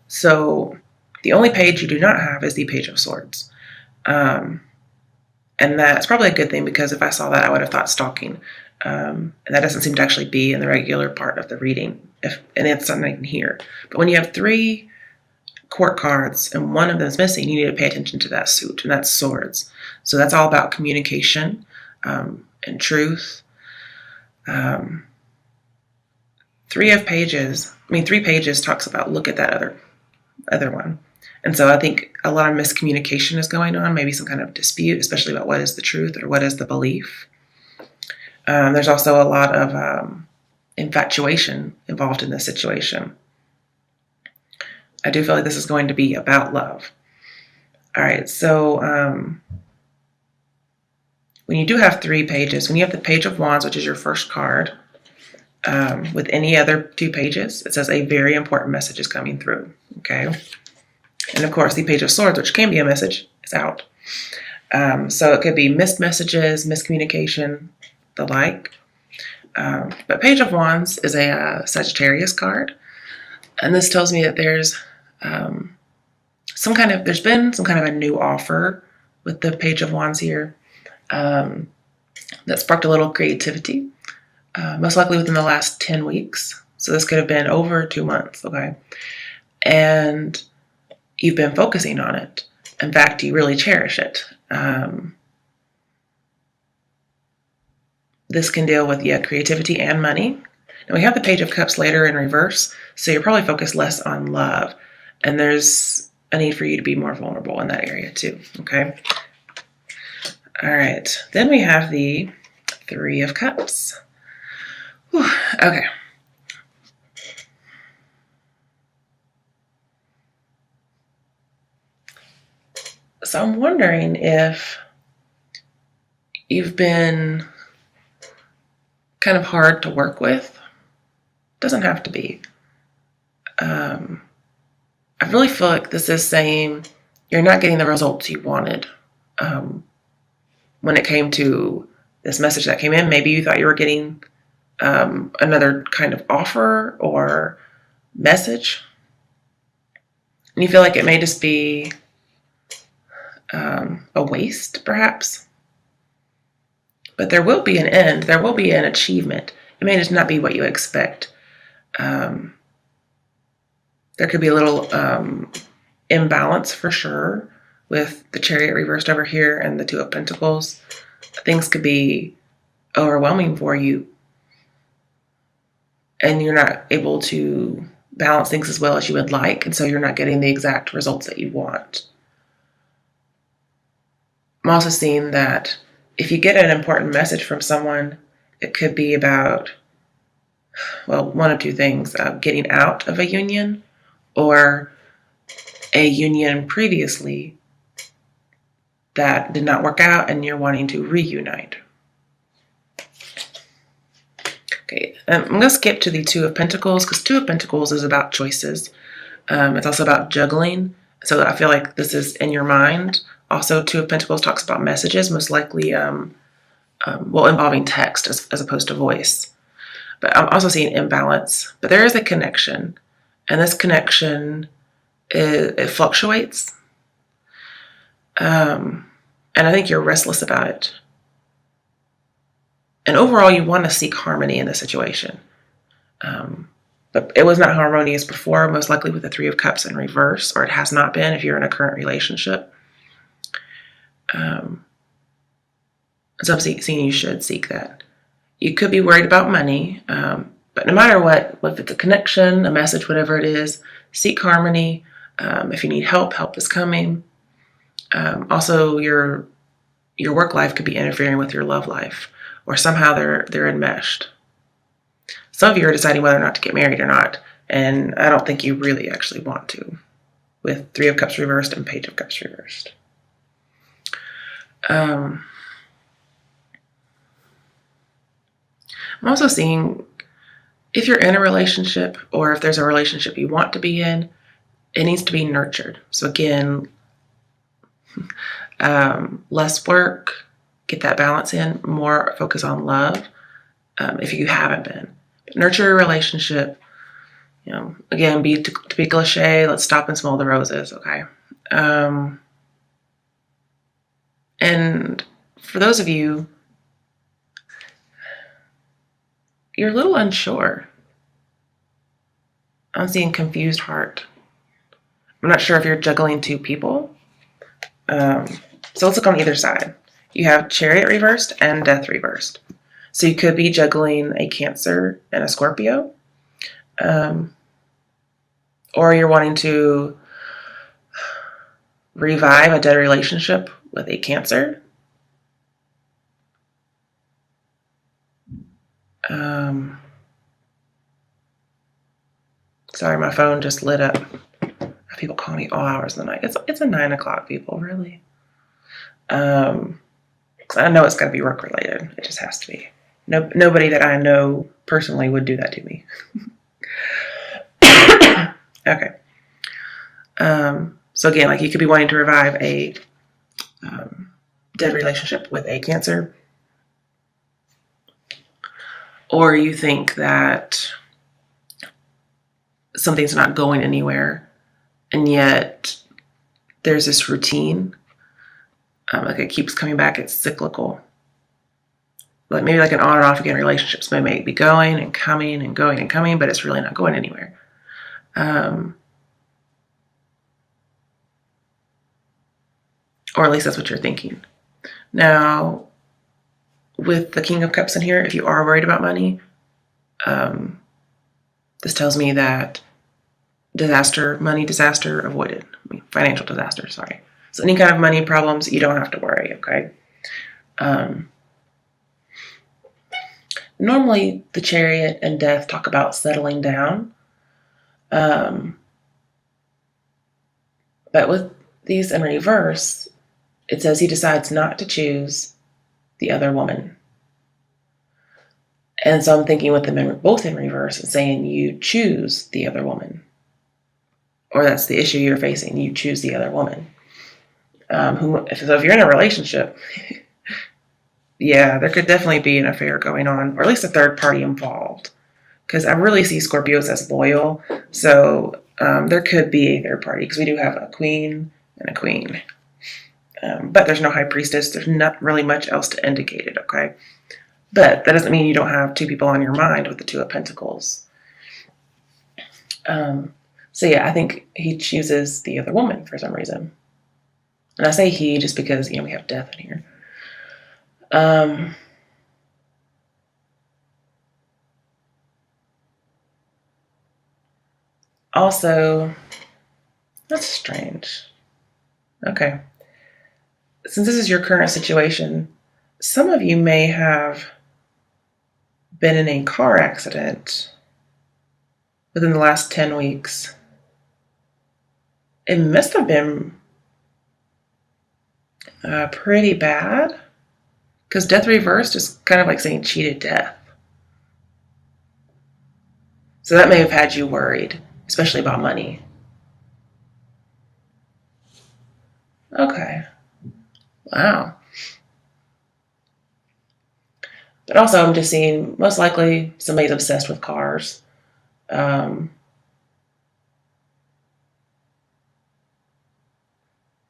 So the only page you do not have is the Page of Swords. And that's probably a good thing, because if I saw that, I would have thought stalking. And that doesn't seem to actually be in the regular part of the reading, and it's something here. But when you have 3 court cards and one of them is missing, you need to pay attention to that suit, and that's swords. So that's all about communication and truth. 3 pages talks about look at that other one. And so I think a lot of miscommunication is going on, maybe some kind of dispute, especially about what is the truth or what is the belief. There's also a lot of infatuation involved in this situation. I do feel like this is going to be about love. All right, so when you do have 3 pages, when you have the Page of Wands, which is your first card, with any other 2 pages, it says a very important message is coming through, okay? And of course, the Page of Swords, which can be a message, is out. So it could be missed messages, miscommunication, the like. But Page of Wands is a Sagittarius card. And this tells me that there's been some kind of a new offer with the Page of Wands here that sparked a little creativity, most likely within the last 10 weeks. So this could have been over 2 months, okay? And you've been focusing on it. In fact, you really cherish it. This can deal with, creativity and money. And we have the Page of Cups later in reverse, so you're probably focused less on love. And there's a need for you to be more vulnerable in that area too, okay? All right, then we have the 3 of Cups. Whew, okay. So I'm wondering if you've been kind of hard to work with. Doesn't have to be. I really feel like this is saying you're not getting the results you wanted. When it came to this message that came in, maybe you thought you were getting another kind of offer or message. And you feel like it may just be a waste, perhaps. But there will be an end. There will be an achievement. It may just not be what you expect. There could be a little imbalance for sure with the Chariot reversed over here and the 2 of Pentacles. Things could be overwhelming for you, and you're not able to balance things as well as you would like, and so you're not getting the exact results that you want. I'm also seeing that if you get an important message from someone, it could be about, one of 2 things, getting out of a union or a union previously that did not work out and you're wanting to reunite. Okay, I'm going to skip to the 2 of Pentacles, because 2 of Pentacles is about choices. It's also about juggling. So I feel like this is in your mind. Also, 2 of Pentacles talks about messages, most likely involving text as opposed to voice. But I'm also seeing imbalance. But there is a connection. And this connection, it fluctuates. And I think you're restless about it. And overall, you want to seek harmony in the situation. But it was not harmonious before, most likely with the 3 of Cups in reverse, or it has not been if you're in a current relationship. So I'm seeing you should seek that. You could be worried about money, but no matter what, if it's a connection, a message, whatever it is, seek harmony. If you need help, help is coming. Also, your work life could be interfering with your love life, or somehow they're enmeshed. Some of you are deciding whether or not to get married or not, and I don't think you really actually want to, with 3 of Cups reversed and Page of Cups reversed. I'm also seeing if you're in a relationship, or if there's a relationship you want to be in, it needs to be nurtured. So again, less work, get that balance in, more focus on love if you haven't been. Nurture a relationship, Again, to be cliche, let's stop and smell the roses, okay? And for those of you, you're a little unsure. I'm seeing confused heart. I'm not sure if you're juggling two people. So let's look on either side. You have Chariot reversed and Death reversed. So you could be juggling a Cancer and a Scorpio. Or you're wanting to revive a dead relationship with a Cancer. Sorry, my phone just lit up. People call me all hours of the night. It's a 9 o'clock, people, really. I know it's got to be work related. It just has to be. Nobody that I know personally would do that to me. Okay. So again, like you could be wanting to revive a dead relationship with a Cancer. Or you think that something's not going anywhere, and yet there's this routine. Like it keeps coming back. It's cyclical. Like maybe like an on and off again relationships may be going and coming and going and coming, but it's really not going anywhere. Or at least that's what you're thinking. Now, with the King of Cups in here, if you are worried about money, this tells me that money disaster avoided. Financial disaster, sorry. So any kind of money problems, you don't have to worry, okay? Normally, the Chariot and Death talk about settling down. But with these in reverse, it says he decides not to choose the other woman. And so I'm thinking with them both in reverse and saying you choose the other woman. Or that's the issue you're facing. You choose the other woman. If you're in a relationship, yeah, there could definitely be an affair going on, or at least a third party involved. Because I really see Scorpios as loyal. So there could be a third party, because we do have a queen and a queen. But there's no high priestess. There's not really much else to indicate it, okay? But that doesn't mean you don't have two people on your mind with the Two of Pentacles. So yeah, I think he chooses the other woman for some reason. And I say he just because, we have Death in here. Also, that's strange. Okay. Since this is your current situation, some of you may have been in a car accident within the last 10 weeks. It must have been pretty bad, because Death reversed is kind of like saying cheated death. So that may have had you worried, especially about money. Okay. Wow. But also I'm just seeing most likely somebody's obsessed with cars.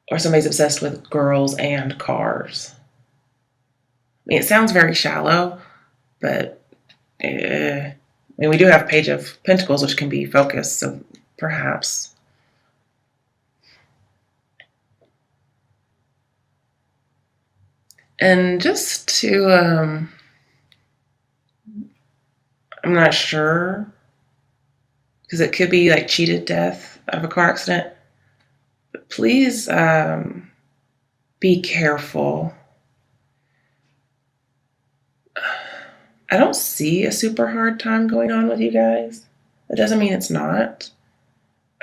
Or somebody's obsessed with girls and cars. It sounds very shallow, but we do have Page of Pentacles, which can be focused, so perhaps. And just to, I'm not sure, because it could be like cheated death out of a car accident. But please be careful. I don't see a super hard time going on with you guys. That doesn't mean it's not.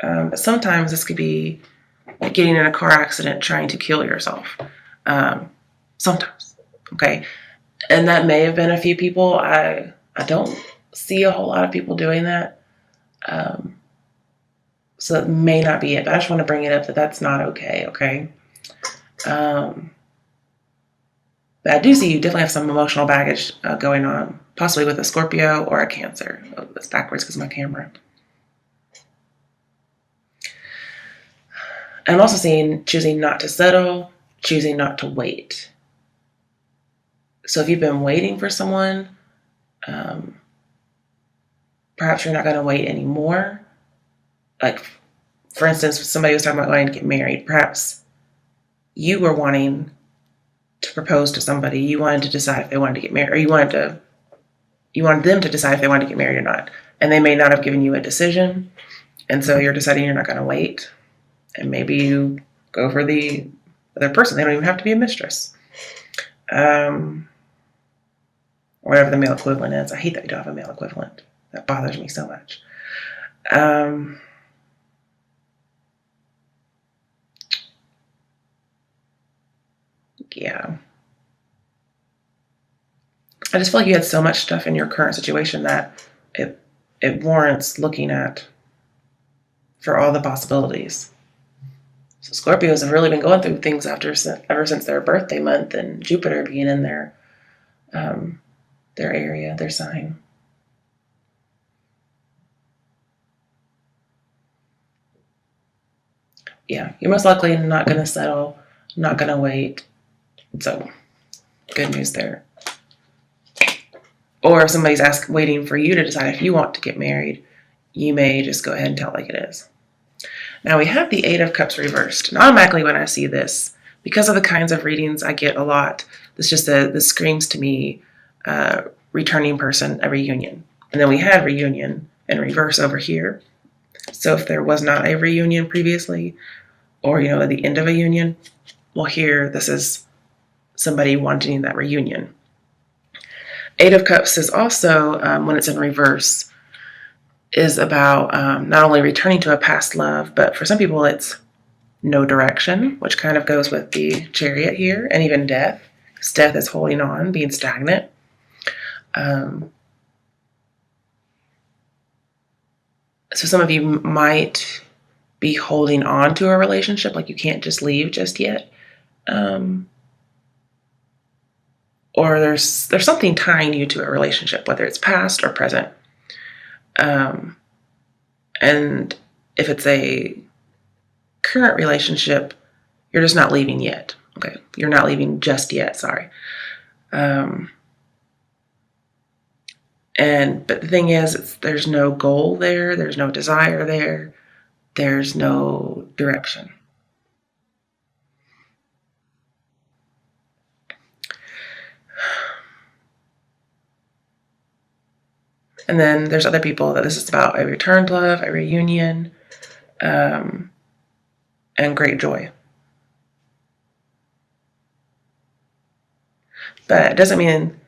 But sometimes this could be like getting in a car accident trying to kill yourself. Sometimes, okay? And that may have been a few people. I don't see a whole lot of people doing that. So that may not be it. But I just want to bring it up that that's not okay, okay? But I do see you definitely have some emotional baggage going on, possibly with a Scorpio or a Cancer. Oh, it's backwards because of my camera. I'm also seeing choosing not to settle, choosing not to wait. So if you've been waiting for someone, perhaps you're not going to wait anymore. Like, for instance, somebody was talking about wanting to get married. Perhaps you were wanting to propose to somebody. You wanted to decide if they wanted to get married, or you wanted them to decide if they wanted to get married or not. And they may not have given you a decision. And so you're deciding you're not going to wait. And maybe you go for the other person. They don't even have to be a mistress. Whatever the male equivalent is. I hate that we don't have a male equivalent. That bothers me so much. Yeah. I just feel like you had so much stuff in your current situation that it warrants looking at for all the possibilities. So Scorpios have really been going through things ever since their birthday month and Jupiter being in their area, their sign. Yeah, you're most likely not going to settle, not going to wait. So, good news there. Or if somebody's waiting for you to decide if you want to get married, you may just go ahead and tell it like it is. Now we have the Eight of Cups reversed. And automatically when I see this, because of the kinds of readings I get a lot, this screams to me returning person, a reunion. And then we had reunion in reverse over here. So if there was not a reunion previously, or at the end of a union, well, here this is somebody wanting that reunion. Eight of Cups is also, when it's in reverse, is about not only returning to a past love, but for some people it's no direction, which kind of goes with the Chariot here, and even death, because death is holding on, being stagnant. So some of you might be holding on to a relationship, like you can't just leave just yet. Or there's something tying you to a relationship, whether it's past or present. And if it's a current relationship, you're just not leaving yet. Okay, you're not leaving just yet, sorry. But the thing is, there's no goal there, there's no desire there, there's no direction. And then there's other people that this is about a returned love, a reunion, and great joy. But it doesn't mean,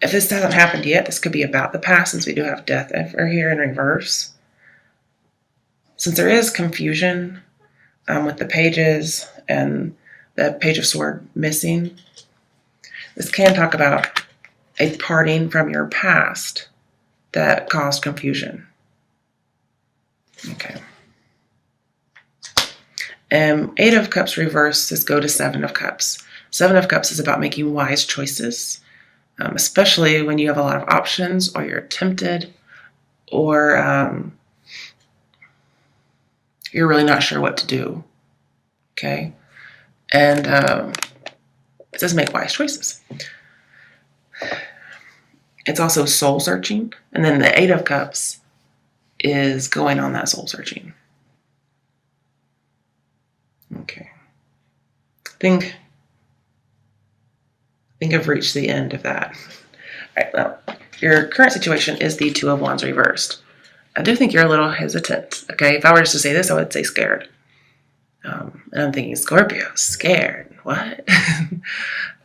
if this hasn't happened yet, this could be about the past, since we do have death here in reverse. Since there is confusion with the pages and the Page of Swords missing, this can talk about a parting from your past that caused confusion. Okay. Eight of Cups reverse is go to Seven of Cups. Seven of Cups is about making wise choices, especially when you have a lot of options, or you're tempted, or you're really not sure what to do. Okay? And it says make wise choices. It's also soul searching. And then the Eight of Cups is going on that soul searching. Okay. I think I've reached the end of that. All right, well, your current situation is the Two of Wands reversed. I do think you're a little hesitant. Okay, if I were just to say this, I would say scared. And I'm thinking, Scorpio, scared. What?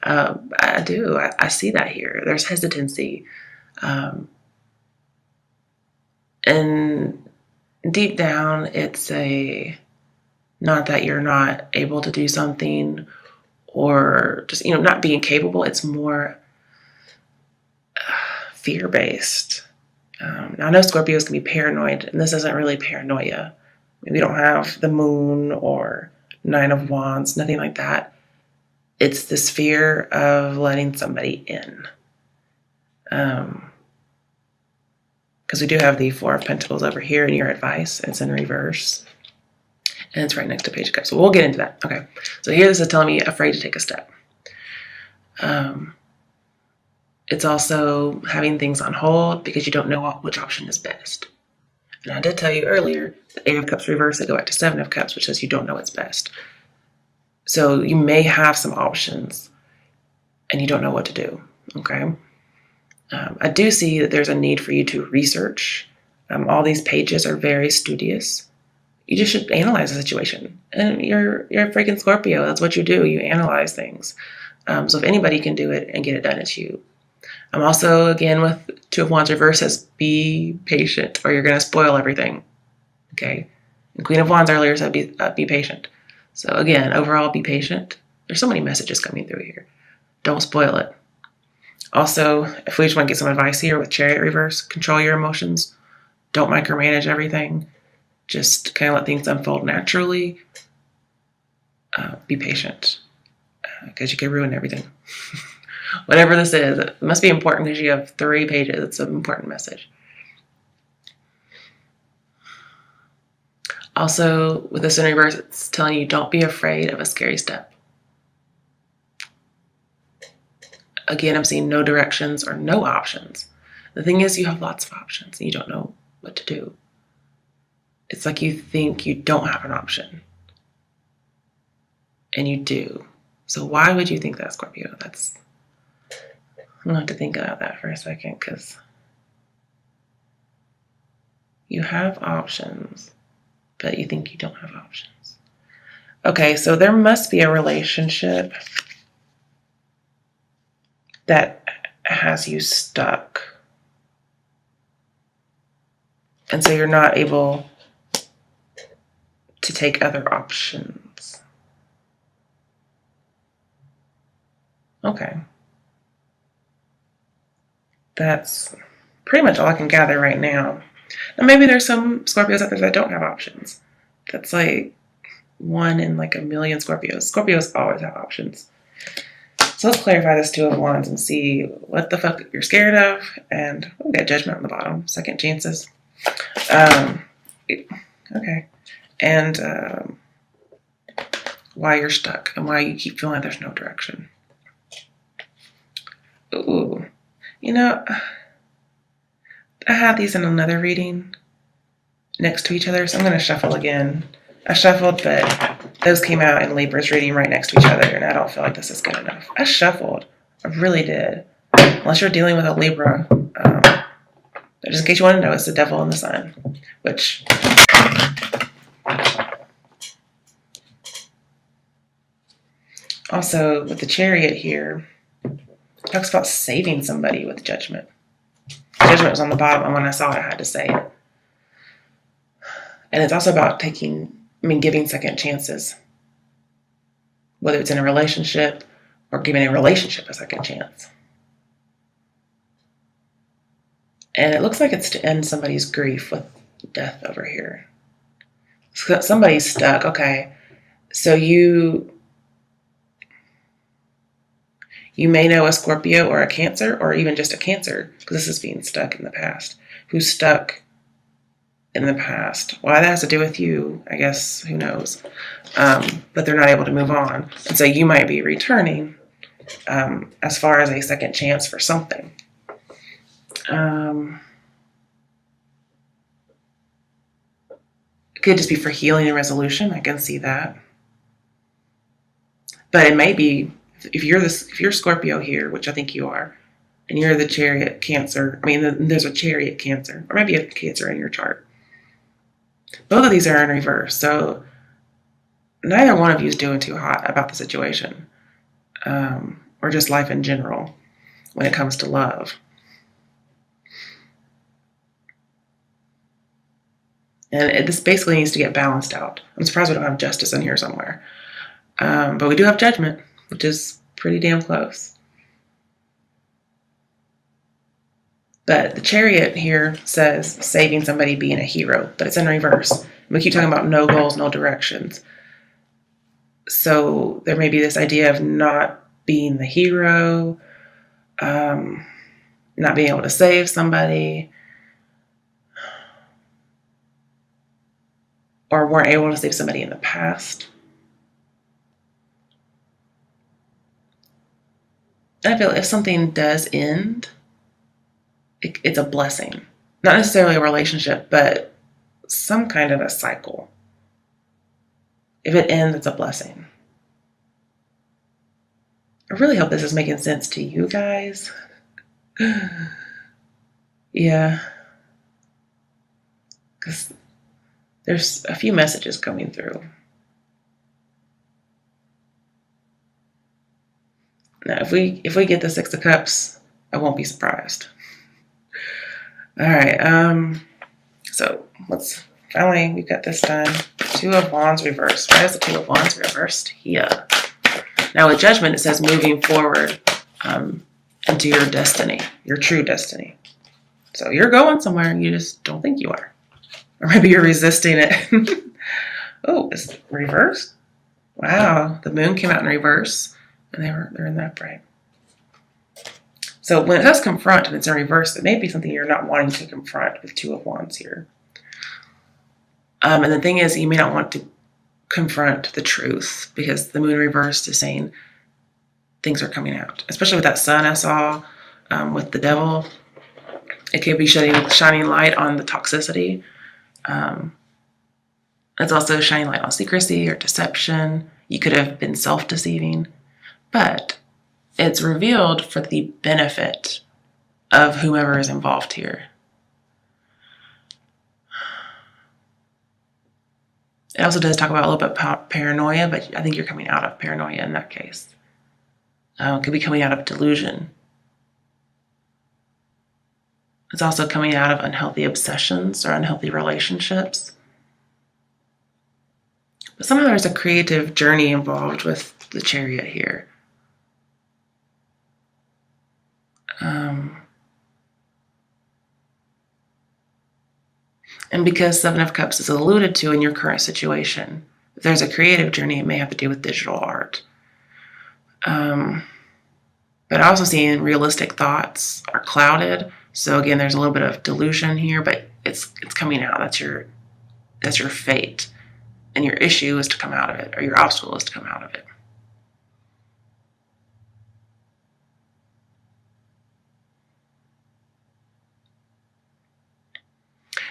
I do. I see that here. There's hesitancy. And deep down, it's not that you're not able to do something, or just, not being capable. It's more fear-based. Now, I know Scorpios can be paranoid, and this isn't really paranoia. We don't have the Moon or Nine of Wands, nothing like that. It's this fear of letting somebody in. Because we do have the Four of Pentacles over here in your advice. It's in reverse. And it's right next to Page of Cups. So we'll get into that. Okay. So here this is telling me afraid to take a step. It's also having things on hold because you don't know which option is best. And I did tell you earlier, the 8 of Cups reverse, they go back to 7 of Cups, which says you don't know what's best. So you may have some options and you don't know what to do, okay? I do see that there's a need for you to research. All these pages are very studious. You just should analyze the situation. And you're a freaking Scorpio. That's what you do. You analyze things. So if anybody can do it and get it done, it's you. I'm also, again, with 2 of Wands reverse says be patient or you're going to spoil everything, okay? And Queen of Wands earlier said be patient. So again, overall, be patient. There's so many messages coming through here. Don't spoil it. Also, if we just want to get some advice here with Chariot reverse, control your emotions. Don't micromanage everything. Just kind of let things unfold naturally. Be patient because you can ruin everything. Whatever this is, it must be important because you have 3 pages. It's an important message. Also, with this in reverse, it's telling you don't be afraid of a scary step. Again, I'm seeing no directions or no options. The thing is, you have lots of options and you don't know what to do. It's like you think you don't have an option. And you do. So why would you think that, Scorpio? I'm going to have to think about that for a second because you have options, but you think you don't have options. Okay, so there must be a relationship that has you stuck. And so you're not able to take other options. Okay. That's pretty much all I can gather right now. Now maybe there's some Scorpios out there that don't have options. That's like 1 in like a million Scorpios. Scorpios always have options. So let's clarify this 2 of Wands and see what the fuck you're scared of. And we got Judgment on the bottom. Second chances. Okay. And why you're stuck and why you keep feeling like there's no direction. Ooh. You know, I had these in another reading next to each other, so I'm going to shuffle again. I shuffled, but those came out in Libra's reading right next to each other, and I don't feel like this is good enough. I shuffled. I really did. Unless you're dealing with a Libra. Just in case you want to know, it's the Devil and the Sun, which... Also, with the Chariot here, it talks about saving somebody with Judgment. Judgment was on the bottom, and when I saw it, I had to say it. And it's also about giving second chances. Whether it's in a relationship or giving a relationship a second chance. And it looks like it's to end somebody's grief with death over here. So somebody's stuck. Okay. So you may know a Scorpio or a Cancer or even just a Cancer, because this is being stuck in the past, who's stuck in the past. Why that has to do with you, I guess, who knows. But they're not able to move on. And so you might be returning as far as a second chance for something. It could just be for healing and resolution. I can see that. But it may be, if you're Scorpio here, which I think you are, and you're the Chariot Cancer, there's a Chariot Cancer, or maybe a Cancer in your chart. Both of these are in reverse, so neither one of you is doing too hot about the situation, or just life in general when it comes to love. And this basically needs to get balanced out. I'm surprised we don't have Justice in here somewhere. But we do have Judgment, which is pretty damn close. But the Chariot here says saving somebody, being a hero, but it's in reverse. We keep talking about no goals, no directions. So there may be this idea of not being the hero, not being able to save somebody, or weren't able to save somebody in the past. And I feel if something does end, it's a blessing. Not necessarily a relationship, but some kind of a cycle. If it ends, it's a blessing. I really hope this is making sense to you guys. Yeah. Because there's a few messages coming through. Now, if we get the Six of Cups, I won't be surprised. All right. So finally, we got this done. Two of Wands reversed. Why is the Two of Wands reversed here? Now with Judgment, it says moving forward into your destiny, your true destiny. So you're going somewhere and you just don't think you are. Or maybe you're resisting it. Oh, it's reversed? Wow, the moon came out in reverse and they're in the upright. So when it does confront and it's in reverse, it may be something you're not wanting to confront with Two of Wands here. And the thing is, you may not want to confront the truth because the moon reversed is saying things are coming out, especially with that sun I saw with the devil. It could be shining light on the toxicity. It's also shining light on secrecy or deception. You could have been self-deceiving, but it's revealed for the benefit of whomever is involved here. It also does talk about a little bit about paranoia, but I think you're coming out of paranoia in that case. It could be coming out of delusion. It's also coming out of unhealthy obsessions or unhealthy relationships. But somehow there's a creative journey involved with the Chariot here. And because Seven of Cups is alluded to in your current situation, if there's a creative journey, it may have to do with digital art. But also seeing realistic thoughts are clouded. So again, there's a little bit of delusion here, but it's coming out. That's your fate. And your issue is to come out of it, or your obstacle is to come out of it.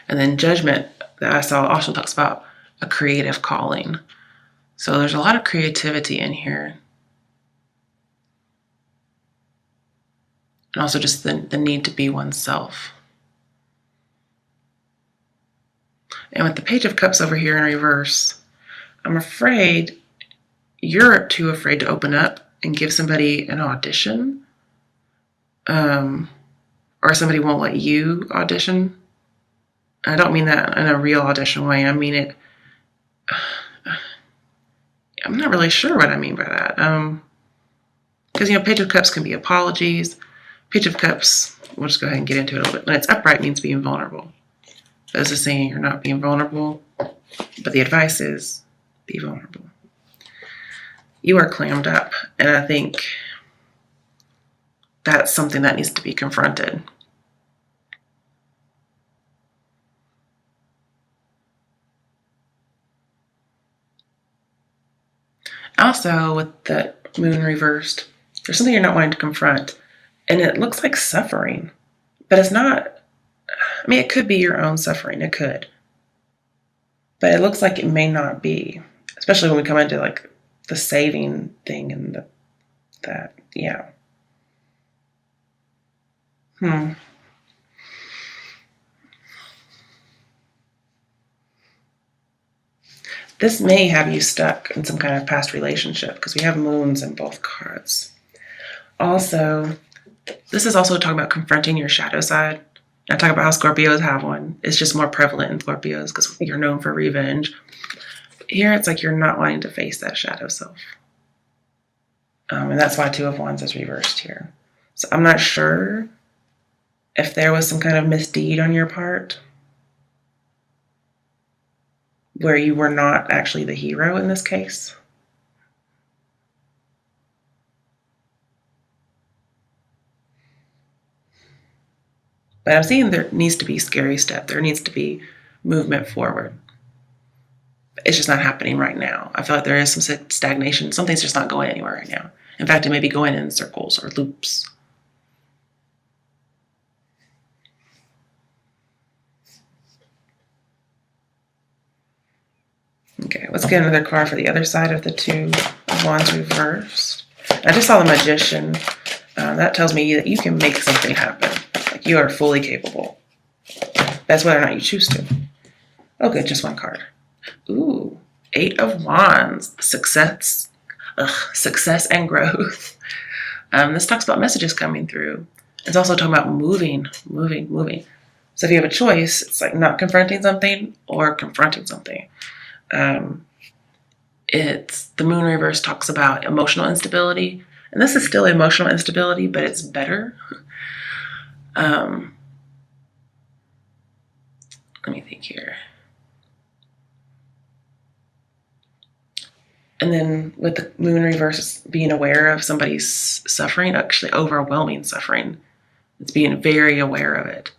And then Judgment that I saw also talks about a creative calling. So there's a lot of creativity in here. And also just the need to be oneself. And with the Page of Cups over here in reverse, I'm afraid you're too afraid to open up and give somebody an audition. Or somebody won't let you audition. I don't mean that in a real audition way. I mean it. I'm not really sure what I mean by that. Because, Page of Cups can be apologies. Page of Cups, we'll just go ahead and get into it a little bit. When it's upright, it means being vulnerable. This is saying you're not being vulnerable, but the advice is be vulnerable. You are clammed up, and I think that's something that needs to be confronted. Also, with the moon reversed, there's something you're not wanting to confront, and it looks like suffering, but it's not. I mean, it could be your own suffering. It could. But it looks like it may not be, especially when we come into like the saving thing and that. Yeah. This may have you stuck in some kind of past relationship because we have moons in both cards. Also, this is also talking about confronting your shadow side. I talk about how Scorpios have one. It's just more prevalent in Scorpios because you're known for revenge. Here, it's like you're not wanting to face that shadow self. And that's why Two of Wands is reversed here. So I'm not sure if there was some kind of misdeed on your part where you were not actually the hero in this case. But I'm seeing there needs to be scary step. There needs to be movement forward. it's just not happening right now. I feel like there is some stagnation. Something's just not going anywhere right now. In fact, it may be going in circles or loops. Okay, let's get another card for the other side of the Two of Wands reversed. I just saw the Magician. That tells me that you can make something happen. Like you are fully capable. That's whether or not you choose to. Oh, good, just one card. Ooh, Eight of Wands. Success. Success and growth. This talks about messages coming through. It's also talking about moving. So if you have a choice, it's like not confronting something or confronting something. It's the Moon reverse talks about emotional instability, and this is still emotional instability, but it's better. Let me think here. And then with the Moon reverse, being aware of somebody's suffering, actually overwhelming suffering. It's being very aware of it.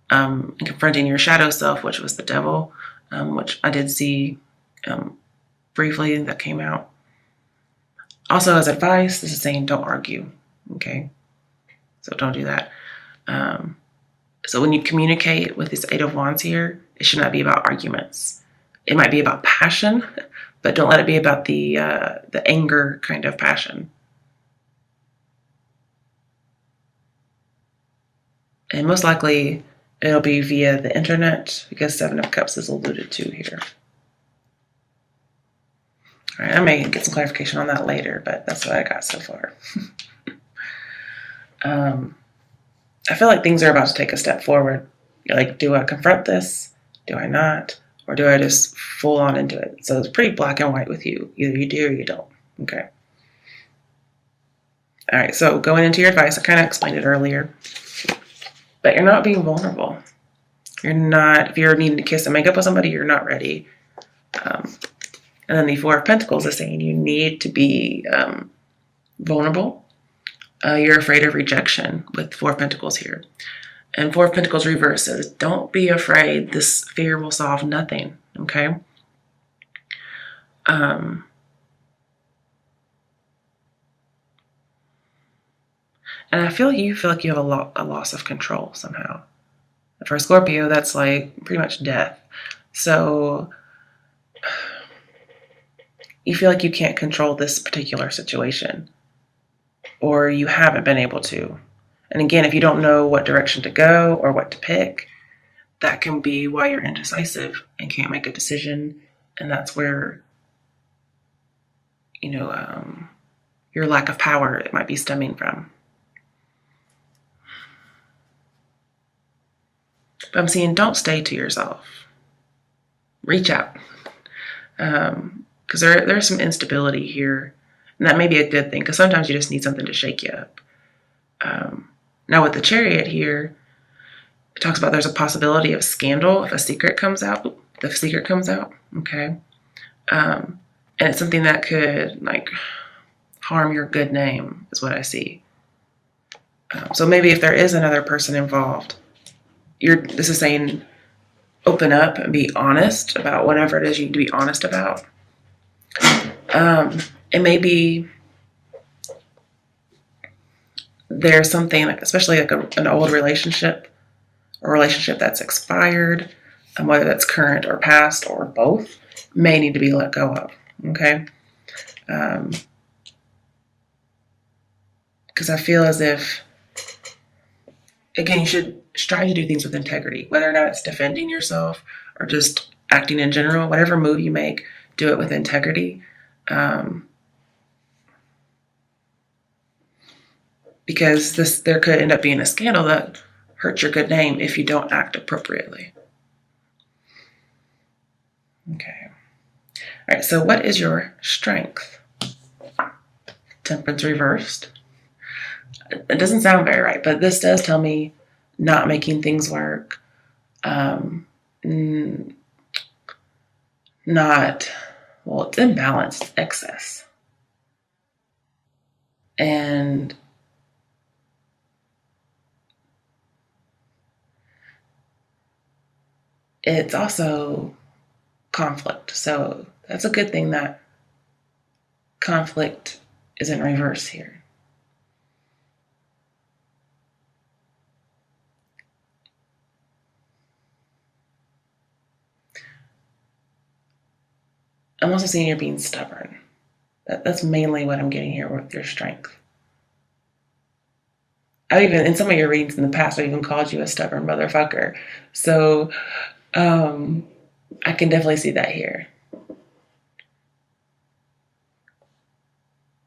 And confronting your shadow self, which was the devil, which I did see briefly that came out. Also, as advice, this is saying don't argue, okay? So don't do that. So when you communicate with this Eight of Wands here, it should not be about arguments. It might be about passion, but don't let it be about the anger kind of passion. And most likely, it'll be via the internet because Seven of Cups is alluded to here. All right, I may get some clarification on that later, but that's what I got so far. I feel like things are about to take a step forward. Like, do I confront this? Do I not? Or do I just full on into it? So it's pretty black and white with you. Either you do or you don't. Okay. All right, so going into your advice, I kind of explained it earlier. But you're not being vulnerable. You're not, if you're needing to kiss and make up with somebody, you're not ready. And then the Four of Pentacles is saying you need to be vulnerable. You're afraid of rejection with Four of Pentacles here. And Four of Pentacles reverse says, don't be afraid. This fear will solve nothing, okay? And I feel like you have a loss of control somehow. For Scorpio, that's like pretty much death. So you feel like you can't control this particular situation, or you haven't been able to. And again, if you don't know what direction to go or what to pick, that can be why you're indecisive and can't make a decision. And that's where, your lack of power, it might be stemming from. But I'm seeing don't stay to yourself. Reach out. Because there's some instability here. And that may be a good thing, because sometimes you just need something to shake you up. Now with the Chariot here, it talks about there's a possibility of scandal if a secret comes out. The secret comes out, okay? And it's something that could like harm your good name, is what I see. So maybe if there is another person involved, this is saying open up and be honest about whatever it is you need to be honest about. It may be there's something like, especially like an old relationship, a relationship that's expired, whether that's current or past or both, may need to be let go of, okay? Because I feel as if, again, you should strive to do things with integrity, whether or not it's defending yourself or just acting in general. Whatever move you make, do it with integrity. Because there could end up being a scandal that hurts your good name if you don't act appropriately. Okay. All right, so what is your strength? Temperance reversed. It doesn't sound very right, but this does tell me not making things work. It's imbalanced, excess. And it's also conflict. So that's a good thing that conflict is in reverse here. I'm also seeing you're being stubborn. That's mainly what I'm getting here with your strength. I even, in some of your readings in the past, I even called you a stubborn motherfucker. So I can definitely see that here.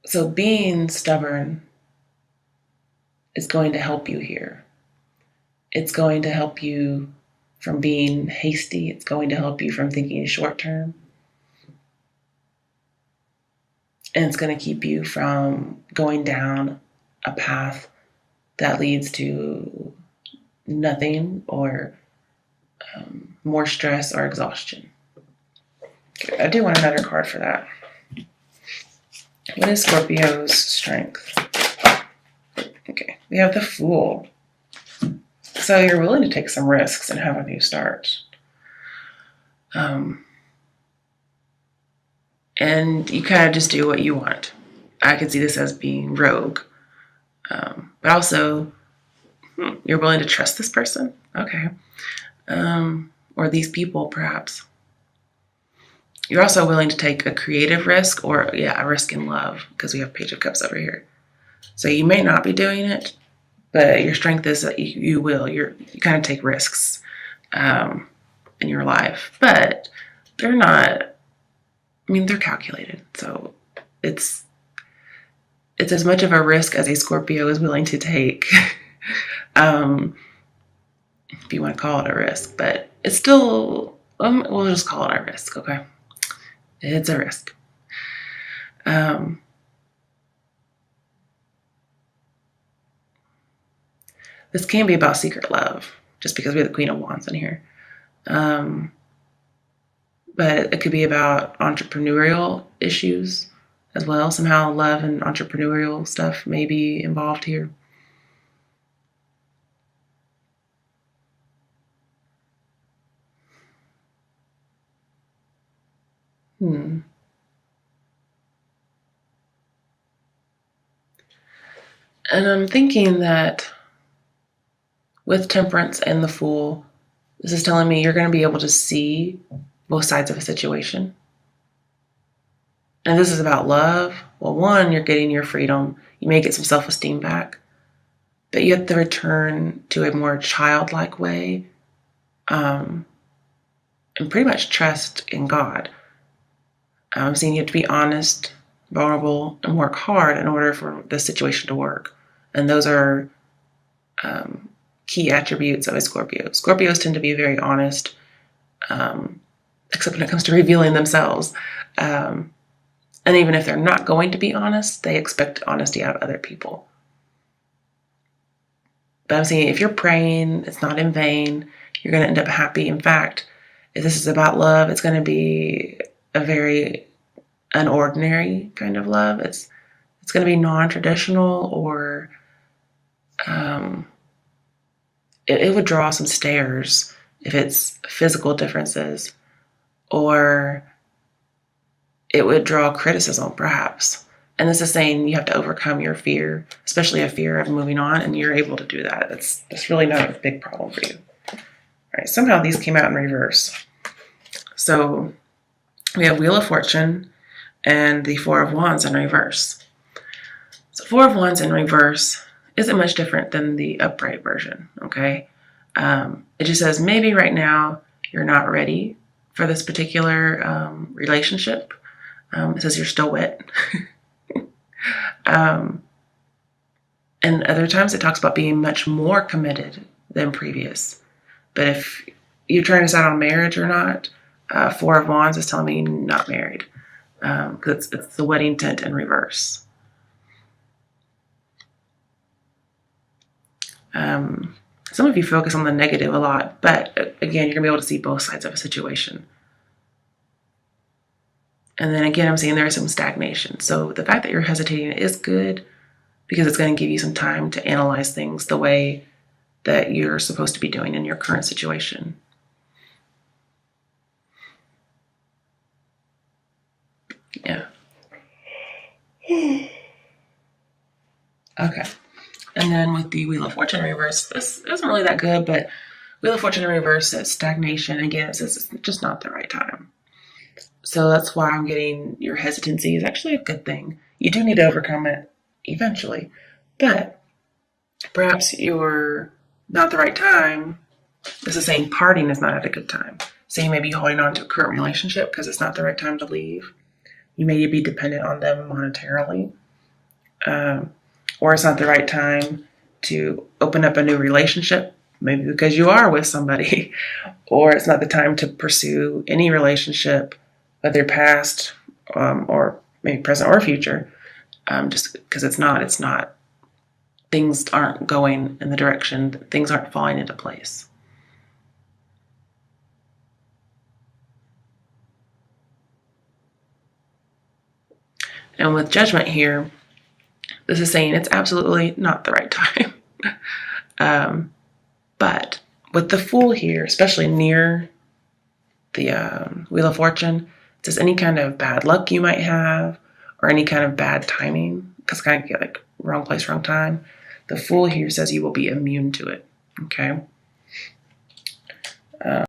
So being stubborn is going to help you here. It's going to help you from being hasty. It's going to help you from thinking short term. And it's going to keep you from going down a path that leads to nothing or more stress or exhaustion. Okay, I do want another card for that. What is Scorpio's strength? Okay, we have the Fool. So you're willing to take some risks and have a new start. And you kind of just do what you want. I could see this as being rogue. But also, you're willing to trust this person? Okay. Or these people, perhaps. You're also willing to take a creative risk or, a risk in love, because we have Page of Cups over here. So you may not be doing it, but your strength is that you will. You kind of take risks in your life. But they're not, they're calculated. So it's as much of a risk as a Scorpio is willing to take. If you want to call it a risk, but it's still, we'll just call it a risk, okay? It's a risk. This can be about secret love, just because we have the Queen of Wands in here. But it could be about entrepreneurial issues as well. Somehow love and entrepreneurial stuff may be involved here. And I'm thinking that with Temperance and the Fool, this is telling me you're going to be able to see both sides of a situation. And this is about love. Well, one, you're getting your freedom. You may get some self-esteem back. But you have to return to a more childlike way and pretty much trust in God. I'm seeing you have to be honest, vulnerable, and work hard in order for this situation to work. And those are key attributes of a Scorpio. Scorpios tend to be very honest, except when it comes to revealing themselves. And even if they're not going to be honest, they expect honesty out of other people. But I'm saying if you're praying, it's not in vain. You're going to end up happy. In fact, if this is about love, it's going to be a very unordinary kind of love. It's going to be non-traditional, or it would draw some stares if it's physical differences, or it would draw criticism, perhaps. And this is saying you have to overcome your fear, especially a fear of moving on, and you're able to do that. That's really not a big problem for you. All right, somehow these came out in reverse. So we have Wheel of Fortune and the Four of Wands in reverse. So Four of Wands in reverse isn't much different than the upright version, okay? It just says maybe right now you're not ready for this particular relationship. It says you're still wet. And other times it talks about being much more committed than previous. But if you're trying to decide on marriage or not, Four of Wands is telling me not married, because it's the wedding tent in reverse. Some of you focus on the negative a lot, but again, you're going to be able to see both sides of a situation. And then again, I'm seeing there is some stagnation. So the fact that you're hesitating is good, because it's going to give you some time to analyze things the way that you're supposed to be doing in your current situation. Okay. And then with the Wheel of Fortune reverse, this isn't really that good, but Wheel of Fortune in reverse says stagnation. Again, it says it's just not the right time. So that's why I'm getting your hesitancy is actually a good thing. You do need to overcome it eventually. But perhaps you're not the right time. This is saying parting is not at a good time. So you may be holding on to a current relationship because it's not the right time to leave. You may be dependent on them monetarily. Or it's not the right time to open up a new relationship, maybe because you are with somebody. Or it's not the time to pursue any relationship, whether past or maybe present or future, just because it's not. Things aren't going in the direction, things aren't falling into place. And with Judgment here, this is saying it's absolutely not the right time. But with the Fool here, especially near the Wheel of Fortune, it says any kind of bad luck you might have or any kind of bad timing, because kind of get like wrong place, wrong time. The Fool here says you will be immune to it. Okay.